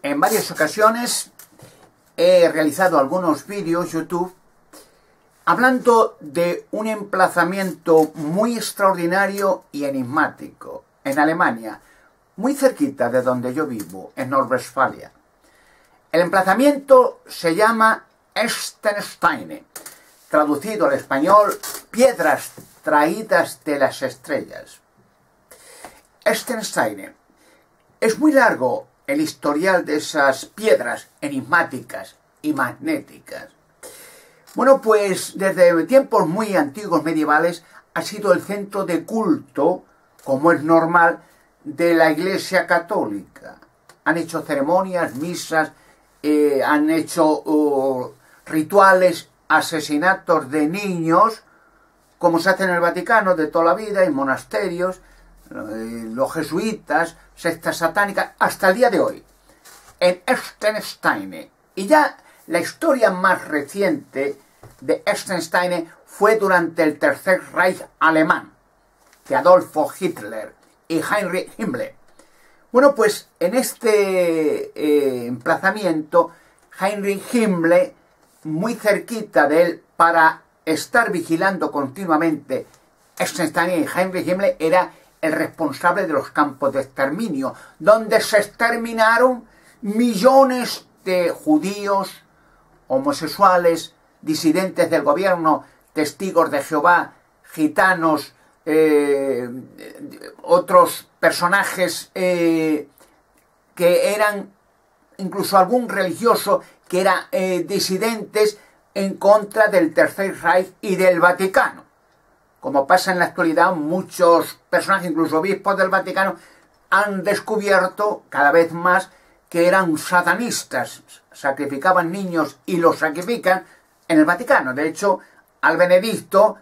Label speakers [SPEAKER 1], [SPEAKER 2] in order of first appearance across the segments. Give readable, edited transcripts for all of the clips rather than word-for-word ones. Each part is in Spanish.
[SPEAKER 1] En varias ocasiones he realizado algunos vídeos YouTube hablando de un emplazamiento muy extraordinario y enigmático en Alemania, muy cerquita de donde yo vivo, en Nordwestfalia. El emplazamiento se llama Extensteine, traducido al español, piedras traídas de las estrellas. Extensteine. Es muy largo el historial de esas piedras enigmáticas y magnéticas. Bueno, pues desde tiempos muy antiguos medievales ha sido el centro de culto, como es normal, de la Iglesia Católica. Han hecho ceremonias, misas, han hecho rituales, asesinatos de niños, como se hace en el Vaticano de toda la vida, en monasterios, los jesuitas, sectas satánicas, hasta el día de hoy, en Extensteine. Y ya la historia más reciente de Extensteine fue durante el Tercer Reich alemán, de Adolfo Hitler y Heinrich Himmler. Bueno, pues en este emplazamiento, Heinrich Himmler, muy cerquita de él, para estar vigilando continuamente Extensteine, y Heinrich Himmler era el responsable de los campos de exterminio, donde se exterminaron millones de judíos, homosexuales, disidentes del gobierno, testigos de Jehová, gitanos, otros personajes que eran, incluso algún religioso que era disidentes en contra del Tercer Reich y del Vaticano. Como pasa en la actualidad, muchos personajes, incluso obispos del Vaticano, han descubierto cada vez más que eran satanistas, sacrificaban niños y los sacrifican en el Vaticano. De hecho, al Benedicto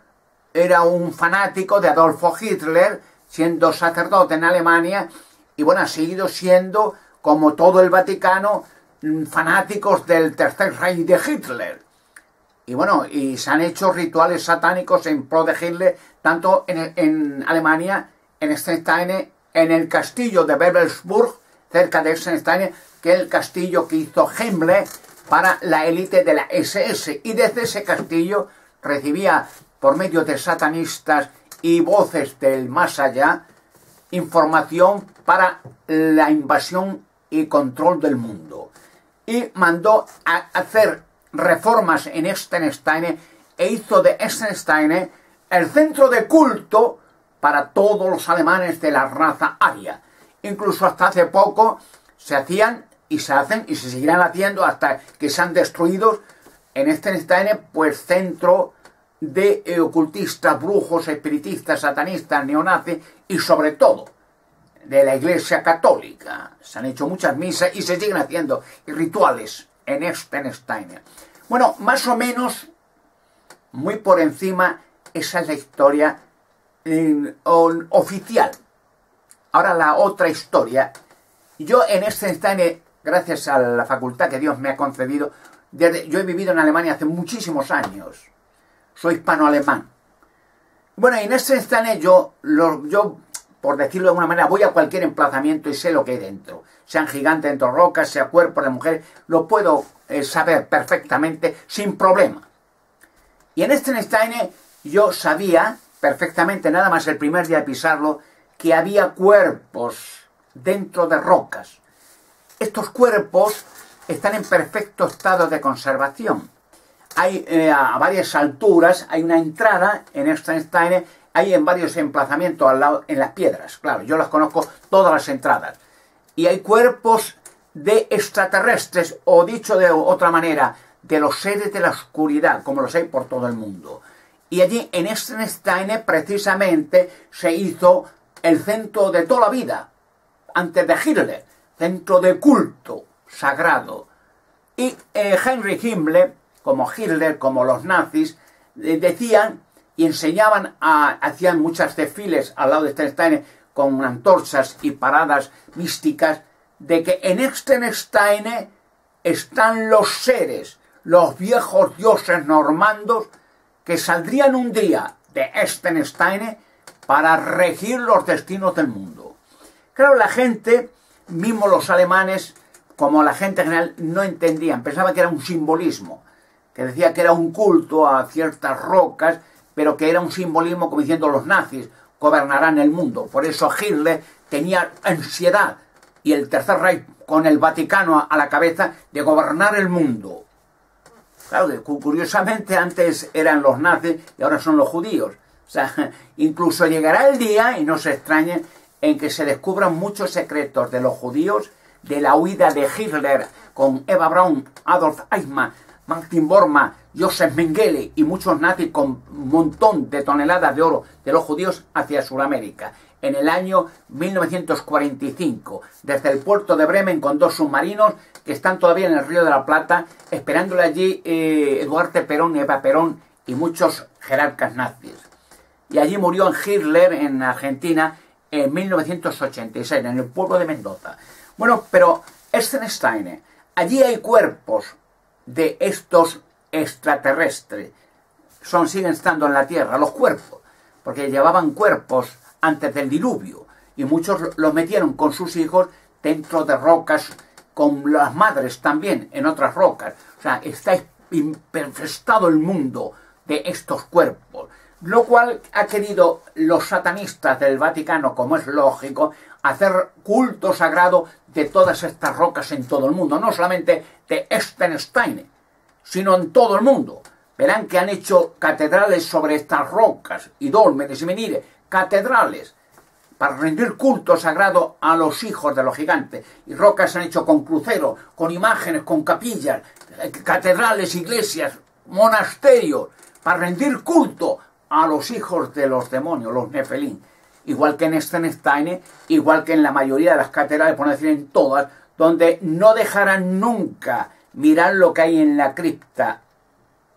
[SPEAKER 1] era un fanático de Adolfo Hitler, siendo sacerdote en Alemania, y bueno, ha seguido siendo, como todo el Vaticano, fanáticos del Tercer Reich de Hitler. Y bueno, y se han hecho rituales satánicos en pro de Hitler, tanto en Alemania, en Extensteine, en el castillo de Wewelsburg, cerca de Extensteine, que es el castillo que hizo Himmler para la élite de la SS. Y desde ese castillo recibía, por medio de satanistas y voces del más allá, información para la invasión y control del mundo. Y mandó a hacer reformas en Extensteine e hizo de Extensteine el centro de culto para todos los alemanes de la raza aria. Incluso hasta hace poco se hacían y se hacen y se seguirán haciendo hasta que sean destruidos en Extensteine, pues centro de ocultistas, brujos, espiritistas, satanistas, neonazis y sobre todo de la Iglesia Católica. Se han hecho muchas misas y se siguen haciendo rituales en Extensteine. Bueno, más o menos, muy por encima, esa es la historia oficial. Ahora la otra historia. Yo en Extensteine, gracias a la facultad que Dios me ha concedido, yo he vivido en Alemania hace muchísimos años. Soy hispano-alemán. Bueno, en Extensteine yo, por decirlo de alguna manera, voy a cualquier emplazamiento y sé lo que hay dentro. Sean gigantes dentro de rocas, sea cuerpos de mujer, lo puedo saber perfectamente, sin problema. Y en Extensteine yo sabía perfectamente, nada más el primer día de pisarlo, que había cuerpos dentro de rocas. Estos cuerpos están en perfecto estado de conservación. Hay a varias alturas, hay una entrada en Extensteine, hay en varios emplazamientos al lado, en las piedras, claro, yo las conozco todas las entradas. Y hay cuerpos de extraterrestres, o dicho de otra manera, de los seres de la oscuridad, como los hay por todo el mundo. Y allí en Extensteine precisamente se hizo el centro de toda la vida, antes de Hitler, centro de culto sagrado. Y Heinrich Himmler, como Hitler, como los nazis, decían y enseñaban, hacían muchos desfiles al lado de Extensteine con antorchas y paradas místicas, de que en Extensteine están los seres, los viejos dioses normandos, que saldrían un día de Extensteine para regir los destinos del mundo. Claro, la gente, mismo los alemanes, como la gente en general no entendían, pensaban que era un simbolismo, que decía que era un culto a ciertas rocas, pero que era un simbolismo como diciendo los nazis gobernarán el mundo. Por eso Hitler tenía ansiedad y el Tercer Reich con el Vaticano a la cabeza de gobernar el mundo. Claro que curiosamente antes eran los nazis y ahora son los judíos. O sea, incluso llegará el día, y no se extrañen, en que se descubran muchos secretos de los judíos, de la huida de Hitler con Eva Braun, Adolf Eichmann, Martin Bormann, Joseph Mengele y muchos nazis con un montón de toneladas de oro de los judíos hacia Sudamérica. En el año 1945, desde el puerto de Bremen con 2 submarinos que están todavía en el Río de la Plata, esperándole allí Eduardo Perón, Eva Perón y muchos jerarcas nazis. Y allí murió Hitler en Argentina en 1986, en el pueblo de Mendoza. Bueno, pero Eisenstein, allí hay cuerpos de estos extraterrestres. Siguen estando en la Tierra, los cuerpos, porque llevaban cuerpos antes del diluvio, y muchos los metieron con sus hijos dentro de rocas, con las madres también, en otras rocas. O sea, está infestado el mundo de estos cuerpos, lo cual ha querido los satanistas del Vaticano, como es lógico, hacer culto sagrado de todas estas rocas en todo el mundo, no solamente de Eisenstein, sino en todo el mundo. Verán que han hecho catedrales sobre estas rocas, y dólmenes y menires, catedrales, para rendir culto sagrado a los hijos de los gigantes. Y rocas se han hecho con cruceros, con imágenes, con capillas, catedrales, iglesias, monasterios, para rendir culto a los hijos de los demonios, los Nefelín. Igual que en Eisenstein, igual que en la mayoría de las catedrales, por no decir en todas, donde no dejarán nunca mirar lo que hay en la cripta,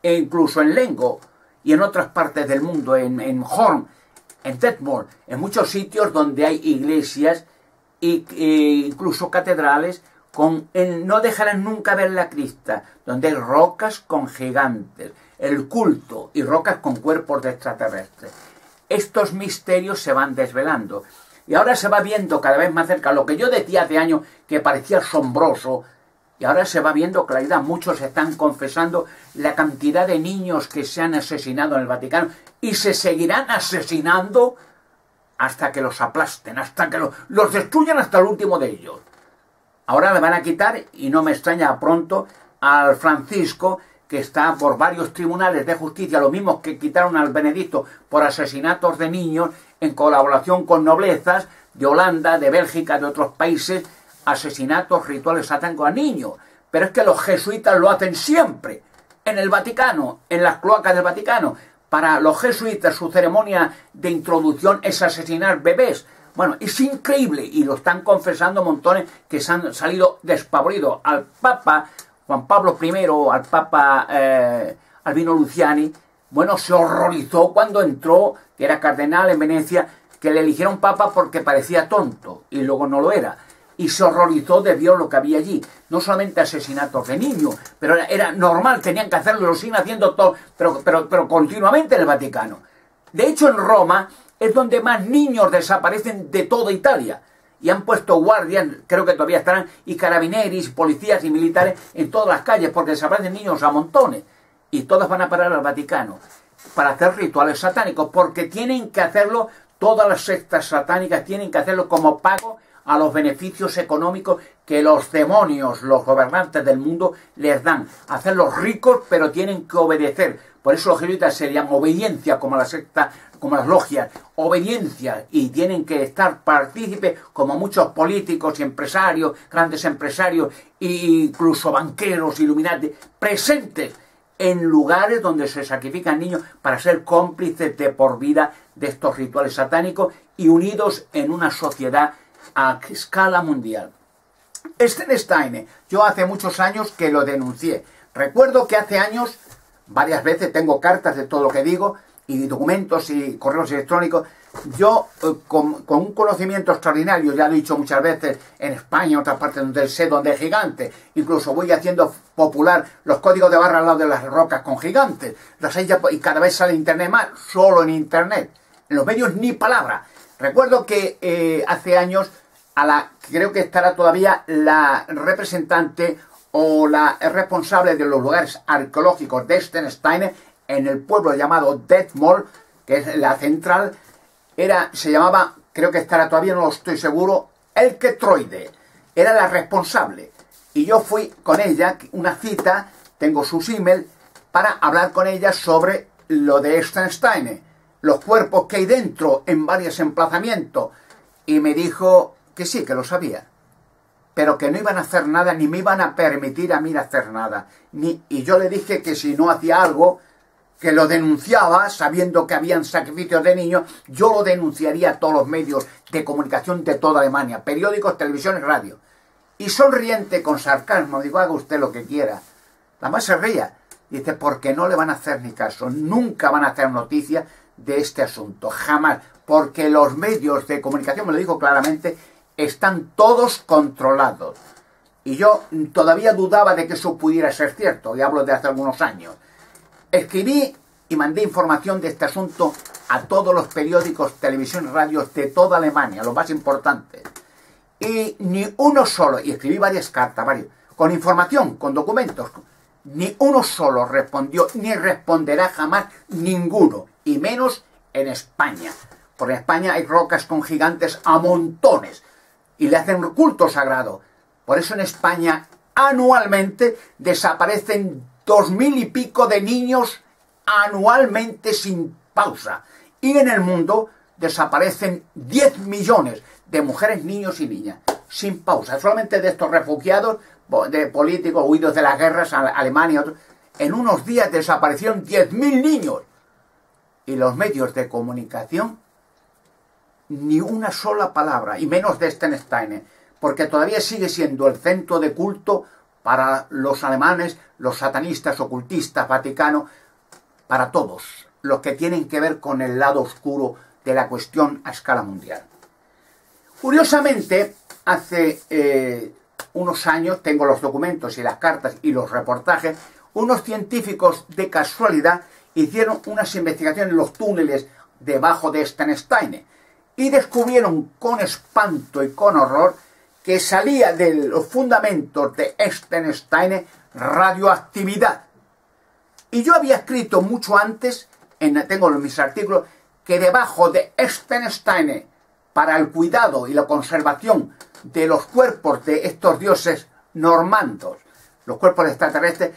[SPEAKER 1] e incluso en Lengo y en otras partes del mundo, en Horn, en Detmold, en muchos sitios donde hay iglesias e incluso catedrales, no dejarán nunca ver la cripta, donde hay rocas con gigantes, el culto y rocas con cuerpos de extraterrestres. Estos misterios se van desvelando y ahora se va viendo cada vez más cerca lo que yo decía hace años que parecía asombroso, y ahora se va viendo claridad. Muchos están confesando la cantidad de niños que se han asesinado en el Vaticano y se seguirán asesinando hasta que los aplasten, hasta que los destruyan hasta el último de ellos. Ahora le van a quitar, y no me extraña pronto, al Francisco, que está por varios tribunales de justicia, lo mismo que quitaron al Benedicto por asesinatos de niños, en colaboración con noblezas de Holanda, de Bélgica, de otros países, asesinatos rituales satánicos a niños. Pero es que los jesuitas lo hacen siempre, en el Vaticano, en las cloacas del Vaticano. Para los jesuitas su ceremonia de introducción es asesinar bebés. Bueno, es increíble, y lo están confesando montones que se han salido despavoridos. Al Papa Juan Pablo I, al Papa Albino Luciani, bueno, se horrorizó cuando entró, que era cardenal en Venecia, que le eligieron papa porque parecía tonto, y luego no lo era. Y se horrorizó de ver lo que había allí. No solamente asesinatos de niños, pero era normal, tenían que hacerlo, lo siguen haciendo todo, pero continuamente en el Vaticano. De hecho, en Roma es donde más niños desaparecen de toda Italia. Y han puesto guardias, creo que todavía estarán, y carabineros, policías y militares en todas las calles, porque desaparecen niños a montones. Y todas van a parar al Vaticano para hacer rituales satánicos, porque tienen que hacerlo, todas las sectas satánicas tienen que hacerlo como pago a los beneficios económicos que los demonios, los gobernantes del mundo, les dan. Hacerlos ricos, pero tienen que obedecer. Por eso los jesuitas serían obediencia, como la secta, como las logias, obediencia, y tienen que estar partícipes, como muchos políticos y empresarios, grandes empresarios, e incluso banqueros, iluminatis, presentes en lugares donde se sacrifican niños para ser cómplices de por vida de estos rituales satánicos y unidos en una sociedad a escala mundial. Eisenstein, yo hace muchos años que lo denuncié. Recuerdo que hace años, varias veces, tengo cartas de todo lo que digo, y documentos y correos electrónicos. Yo, con un conocimiento extraordinario, ya lo he dicho muchas veces, en España, en otras partes donde sé donde hay gigantes, incluso voy haciendo popular los códigos de barra al lado de las rocas con gigantes, y cada vez sale internet más, solo en internet, en los medios ni palabra. Recuerdo que hace años a la que creo que estará todavía la representante o la responsable de los lugares arqueológicos de Liechtenstein, en el pueblo llamado Detmold, que es la central, se llamaba, creo que estará todavía, no lo estoy seguro, Elke Troide, era la responsable. Y yo fui con ella, una cita, tengo sus emails, para hablar con ella sobre lo de Liechtenstein, los cuerpos que hay dentro en varios emplazamientos. Y me dijo que sí, que lo sabía, pero que no iban a hacer nada, ni me iban a permitir a mí hacer nada. Y yo le dije que si no hacía algo, que lo denunciaba, sabiendo que habían sacrificios de niños, yo lo denunciaría a todos los medios de comunicación de toda Alemania, periódicos, televisión y radio. Y sonriente, con sarcasmo, digo, haga usted lo que quiera. La más se ría. Dice, porque no le van a hacer ni caso, nunca van a hacer noticia de este asunto, jamás, porque los medios de comunicación, me lo dijo claramente, están todos controlados. Y yo todavía dudaba de que eso pudiera ser cierto, y hablo de hace algunos años. Escribí y mandé información de este asunto a todos los periódicos, televisión y radios de toda Alemania, los más importantes. Y ni uno solo, y escribí varias cartas, con información, con documentos, ni uno solo respondió, ni responderá jamás ninguno, y menos en España. Por España hay rocas con gigantes a montones, y le hacen culto sagrado. Por eso en España anualmente desaparecen 2000 y pico de niños anualmente sin pausa. Y en el mundo desaparecen 10 millones de mujeres, niños y niñas, sin pausa. Solamente de estos refugiados, de políticos huidos de las guerras, Alemania, otros, en unos días desaparecieron 10.000 niños. Y los medios de comunicación, ni una sola palabra, y menos de Liechtenstein, porque todavía sigue siendo el centro de culto para los alemanes, los satanistas, ocultistas, Vaticano, para todos los que tienen que ver con el lado oscuro de la cuestión a escala mundial. Curiosamente, hace unos años, tengo los documentos y las cartas y los reportajes, unos científicos de casualidad hicieron unas investigaciones en los túneles debajo de Liechtenstein y descubrieron con espanto y con horror que salía de los fundamentos de Liechtenstein radioactividad. Y yo había escrito mucho antes, tengo en mis artículos, que debajo de Liechtenstein, para el cuidado y la conservación de los cuerpos de estos dioses normandos, los cuerpos extraterrestres,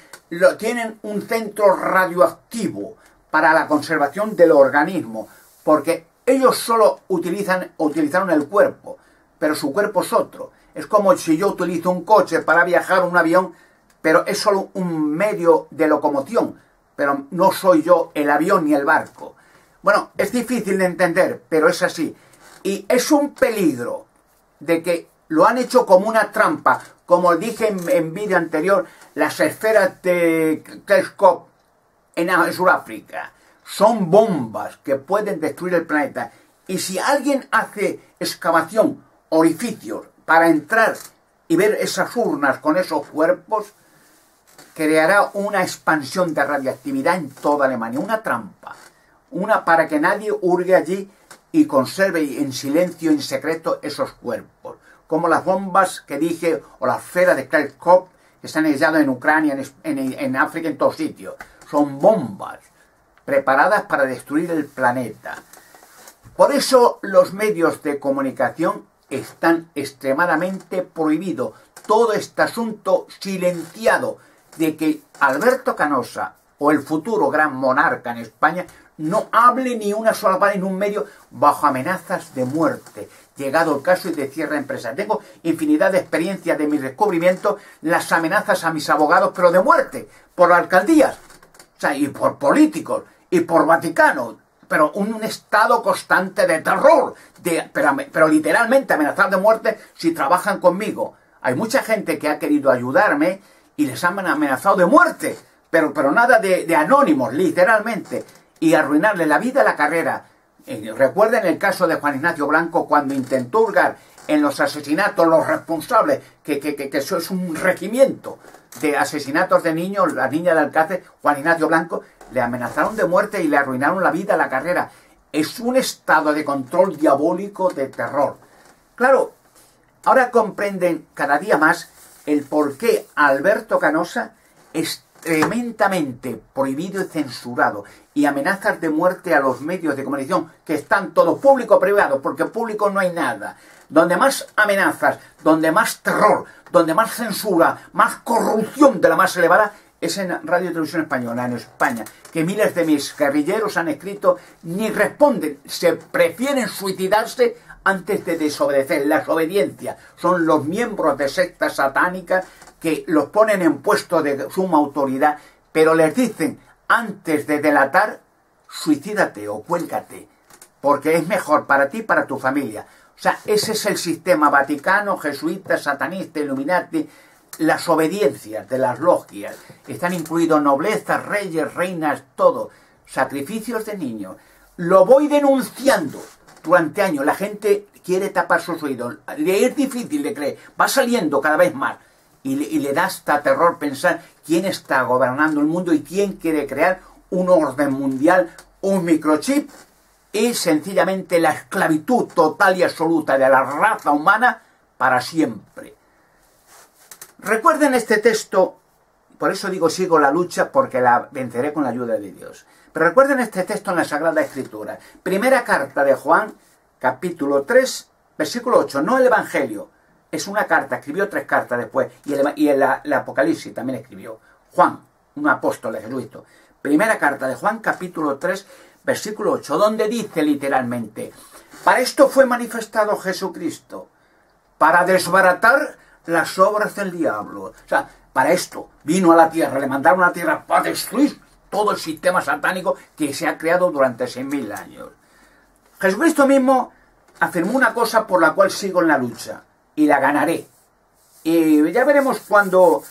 [SPEAKER 1] tienen un centro radioactivo para la conservación del organismo, porque ellos solo utilizaron el cuerpo, pero su cuerpo es otro. Es como si yo utilizo un coche para viajar, un avión, pero es solo un medio de locomoción, pero no soy yo el avión ni el barco. Bueno, es difícil de entender, pero es así. Y es un peligro de que lo han hecho como una trampa. Como dije en vídeo anterior, las esferas de Telescope en Sudáfrica son bombas que pueden destruir el planeta. Y si alguien hace excavación, orificios, para entrar y ver esas urnas con esos cuerpos, creará una expansión de radioactividad en toda Alemania. Una trampa. Una para que nadie hurgue allí y conserve en silencio, en secreto, esos cuerpos. Como las bombas que dije, o la esfera de Krylov, que se han hallado en Ucrania, en África, en todos sitios. Son bombas preparadas para destruir el planeta. Por eso los medios de comunicación están extremadamente prohibidos. Todo este asunto silenciado de que Alberto Canosa, o el futuro gran monarca en España, no hable ni una sola palabra en un medio bajo amenazas de muerte, llegado el caso y de cierre de empresa. Tengo infinidad de experiencias de mis descubrimientos, las amenazas a mis abogados, pero de muerte, por alcaldías, o sea, y por políticos, y por Vaticano, pero un estado constante de terror, pero literalmente amenazar de muerte si trabajan conmigo. Hay mucha gente que ha querido ayudarme y les han amenazado de muerte, pero nada de anónimos, literalmente, y arruinarle la vida, la carrera. Recuerden el caso de Juan Ignacio Blanco, cuando intentó hurgar en los asesinatos, los responsables, que eso es un regimiento de asesinatos de niños, la niña de Alcácer, Juan Ignacio Blanco, le amenazaron de muerte y le arruinaron la vida, la carrera. Es un estado de control diabólico, de terror. Claro, Ahora comprenden cada día más el por qué Alberto Canosa es tremendamente prohibido y censurado, y amenazas de muerte a los medios de comunicación, que están todos público-privados, porque público no hay nada. Donde más amenazas, donde más terror, donde más censura, más corrupción de la más elevada, es en Radio y Televisión Española, en España, que miles de mis guerrilleros han escrito, ni responden, se prefieren suicidarse antes de desobedecer. La desobediencia son los miembros de sectas satánicas que los ponen en puesto de suma autoridad, pero les dicen, antes de delatar, suicídate o cuélgate, porque es mejor para ti y para tu familia. O sea, ese es el sistema vaticano, jesuita, satanista, Illuminati. Las obediencias de las logias están incluidos noblezas, reyes, reinas, todo. Sacrificios de niños. Lo voy denunciando durante años. La gente quiere tapar sus oídos. Es difícil de creer. Va saliendo cada vez más. Y le da hasta terror pensar quién está gobernando el mundo y quién quiere crear un orden mundial, un microchip y sencillamente la esclavitud total y absoluta de la raza humana para siempre. Recuerden este texto, por eso digo sigo la lucha, porque la venceré con la ayuda de Dios. Pero recuerden este texto en la Sagrada Escritura. Primera carta de Juan, capítulo 3, versículo 8. No el Evangelio, es una carta, escribió 3 cartas después, y el Apocalipsis también escribió. Juan, un apóstol de Jesucristo. Primera carta de Juan, capítulo 3, versículo 8, donde dice literalmente, para esto fue manifestado Jesucristo, para desbaratar las obras del diablo. O sea, para esto vino a la tierra, le mandaron a la tierra para destruir todo el sistema satánico que se ha creado durante 6.000 años. Jesucristo mismo afirmó una cosa por la cual sigo en la lucha, y la ganaré. Y ya veremos cuando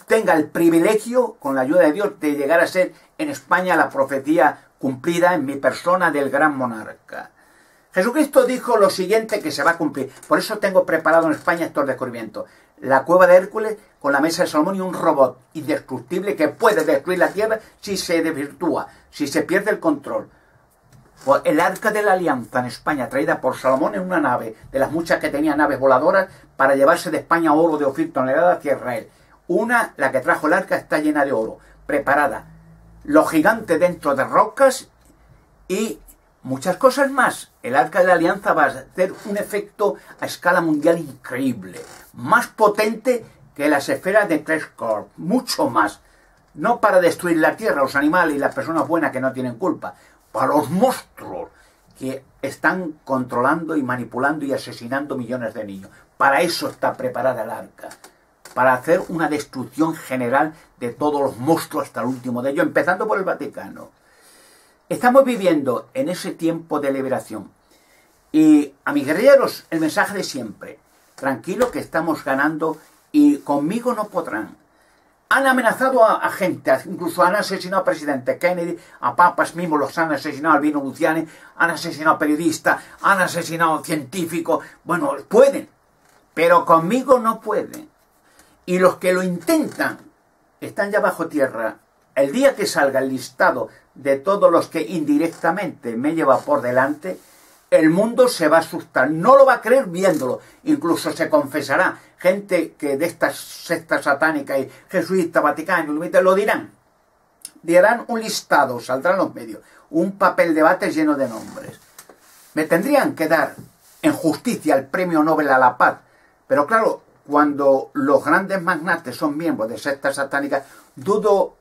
[SPEAKER 1] tenga el privilegio, con la ayuda de Dios, de llegar a ser en España la profecía cumplida en mi persona del gran monarca. Jesucristo dijo lo siguiente que se va a cumplir. Por eso tengo preparado en España estos descubrimientos. La cueva de Hércules con la mesa de Salomón y un robot indestructible que puede destruir la tierra si se desvirtúa, si se pierde el control. El Arca de la Alianza en España, traída por Salomón en una nave, de las muchas que tenía naves voladoras, para llevarse de España oro de Ofir toneladas hacia Israel. Una, la que trajo el Arca, está llena de oro, preparada. Los gigantes dentro de rocas y muchas cosas más. El Arca de la Alianza va a hacer un efecto a escala mundial increíble, más potente que las esferas de Kreskorp, mucho más. No para destruir la tierra, los animales y las personas buenas que no tienen culpa, para los monstruos que están controlando y manipulando y asesinando millones de niños. Para eso está preparada el Arca, para hacer una destrucción general de todos los monstruos hasta el último de ellos, empezando por el Vaticano. Estamos viviendo en ese tiempo de liberación. Y a mis guerreros, el mensaje de siempre. Tranquilo que estamos ganando y conmigo no podrán. Han amenazado a gente, incluso han asesinado a presidentes Kennedy, a papas mismos los han asesinado, a Albino Luciani, han asesinado a periodistas, han asesinado a científicos. Bueno, pueden, pero conmigo no pueden. Y los que lo intentan están ya bajo tierra. El día que salga el listado de todos los que indirectamente me lleva por delante, el mundo se va a asustar, no lo va a creer viéndolo, incluso se confesará. Gente que de estas sectas satánicas y jesuitas, Vaticano, lo dirán. Dirán un listado, saldrán los medios, un papel de bate lleno de nombres. Me tendrían que dar en justicia el premio Nobel a la paz, pero claro, cuando los grandes magnates son miembros de sectas satánicas, dudo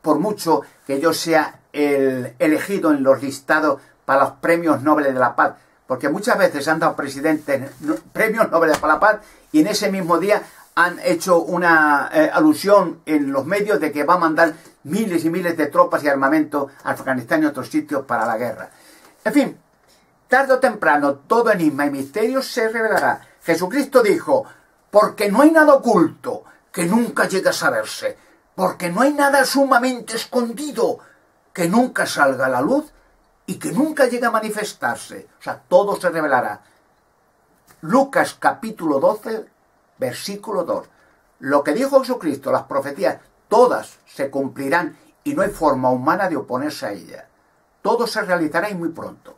[SPEAKER 1] por mucho que yo sea el elegido en los listados para los premios Nobel de la Paz, porque muchas veces han dado presidentes premios Nobel para la Paz y en ese mismo día han hecho una alusión en los medios de que va a mandar miles y miles de tropas y armamento a Afganistán y otros sitios para la guerra. En fin, tarde o temprano todo enigma y misterio se revelará. Jesucristo dijo, porque no hay nada oculto que nunca llegue a saberse, porque no hay nada sumamente escondido que nunca salga a la luz y que nunca llegue a manifestarse. O sea, todo se revelará. Lucas capítulo 12, versículo 2. Lo que dijo Jesucristo, las profecías, todas se cumplirán y no hay forma humana de oponerse a ellas. Todo se realizará y muy pronto.